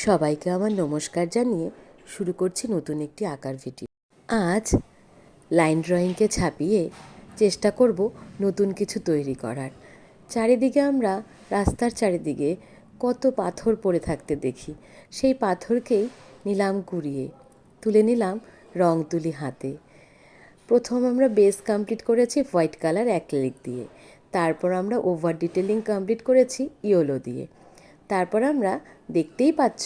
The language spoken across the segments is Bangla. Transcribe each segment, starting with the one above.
সবাইকে আমার নমস্কার জানিয়ে শুরু করছি নতুন একটি আঁকার ভিডিও। আজ লাইন ড্রয়িংকে ছাপিয়ে চেষ্টা করব নতুন কিছু তৈরি করার। চারিদিকে আমরা রাস্তার চারিদিকে কত পাথর পড়ে থাকতে দেখি। সেই পাথরকেই নিলাম কুড়িয়ে, তুলে নিলাম রং তুলি হাতে। প্রথম আমরা বেস কমপ্লিট করেছি হোয়াইট কালার অ্যাক্রিলিক দিয়ে, তারপর আমরা ওভার ডিটেলিং কমপ্লিট করেছি ইয়েলো দিয়ে, তারপর আমরা দেখতেই পাচ্ছ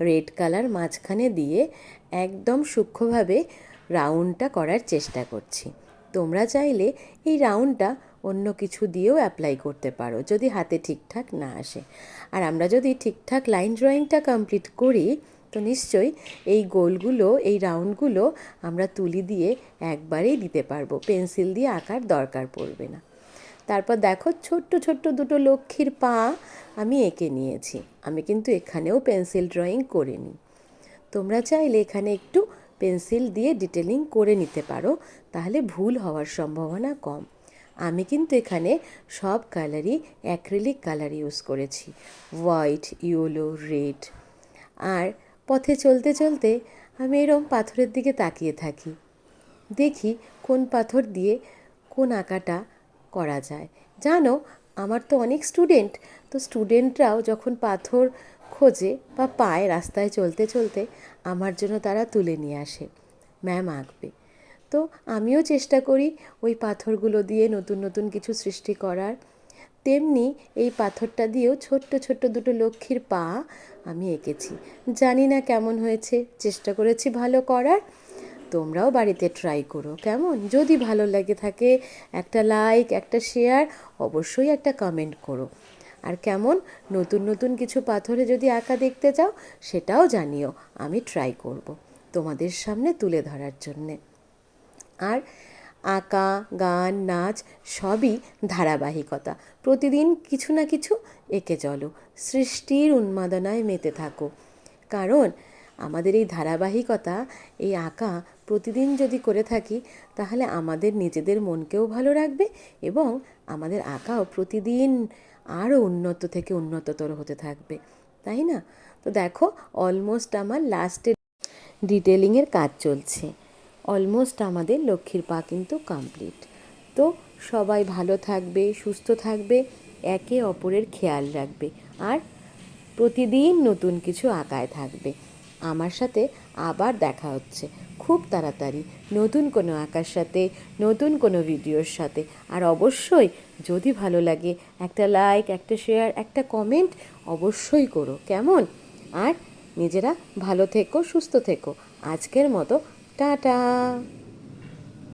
রেড কালার মাঝখানে দিয়ে একদম সূক্ষ্মভাবে রাউন্ডটা করার চেষ্টা করছি। তোমরা চাইলে এই রাউন্ডটা অন্য কিছু দিয়েও অ্যাপ্লাই করতে পারো যদি হাতে ঠিকঠাক না আসে। আর আমরা যদি ঠিকঠাক লাইন ড্রয়িংটা কমপ্লিট করি তো নিশ্চয়ই এই গোলগুলো, এই রাউন্ডগুলো আমরা তুলি দিয়ে একবারেই দিতে পারবো, পেন্সিল দিয়ে আঁকার দরকার পড়বে না। তারপর দেখো ছোট্ট ছোট্ট দুটো লক্ষ্মীর পা আমি এঁকে নিয়েছি। আমি কিন্তু এখানেও পেন্সিল ড্রয়িং করে নিই। তোমরা চাইলে এখানে একটু পেন্সিল দিয়ে ডিটেলিং করে নিতে পারো, তাহলে ভুল হওয়ার সম্ভাবনা কম। আমি কিন্তু এখানে সব কালারই অ্যাক্রিলিক কালার ইউজ করেছি, হোয়াইট, ইয়েলো, রেড। আর পথে চলতে চলতে আমি এরকম পাথরের দিকে তাকিয়ে থাকি, দেখি কোন পাথর দিয়ে কোন আঁকাটা করা যায়। জানো, আমার তো অনেক স্টুডেন্ট, তো স্টুডেন্টরাও যখন পাথর খোঁজে বা পায় রাস্তায় চলতে চলতে, আমার জন্য তারা তুলে নিয়ে আসে, ম্যাম আঁকবে। তো আমিও চেষ্টা করি ওই পাথরগুলো দিয়ে নতুন নতুন কিছু সৃষ্টি করার। তেমনি এই পাথরটা দিয়েও ছোট্ট ছোট্ট দুটো লক্ষ্মীর পা আমি এঁকেছি। জানি না কেমন হয়েছে, চেষ্টা করেছি ভালো করার। তোমরাও বাড়িতে ট্রাই করো, কেমন? যদি ভালো লাগে থাকে একটা লাইক, একটা শেয়ার, অবশ্যই একটা কমেন্ট করো। আর কেমন নতুন নতুন কিছু পাথরে যদি আঁকা দেখতে চাও সেটাও জানিও, আমি ট্রাই করব তোমাদের সামনে তুলে ধরার জন্যে। আর আঁকা, গান, নাচ সবই ধারাবাহিকতা। প্রতিদিন কিছু না কিছু এঁকে চলো, সৃষ্টির উন্মাদনায় মেতে থাকো। কারণ আমাদের এই ধারাবাহিকতা, এই আঁকা প্রতিদিন যদি করে থাকি তাহলে আমাদের নিজেদের মনকেও ভালো রাখবে এবং আমাদের আঁকাও প্রতিদিন আরও উন্নত থেকে উন্নততর হতে থাকবে, তাই না? তো দেখো অলমোস্ট আমার লাস্টের ডিটেলিংয়ের কাজ চলছে। অলমোস্ট আমাদের লক্ষ্মীর পা কিন্তু কমপ্লিট। তো সবাই ভালো থাকবে, সুস্থ থাকবে, একে অপরের খেয়াল রাখবে, আর প্রতিদিন নতুন কিছু আঁকায় থাকবে। আমার সাথে আবার দেখা হচ্ছে খুব তাড়াতাড়ি নতুন কোনো আঁকার সাথে, নতুন কোনো ভিডিওর সাথে। আর অবশ্যই যদি ভালো লাগে একটা লাইক, একটা শেয়ার, একটা কমেন্ট অবশ্যই করো, কেমন? আর নিজেরা ভালো থেকো, সুস্থ থেকো। আজকের মতো টাটা।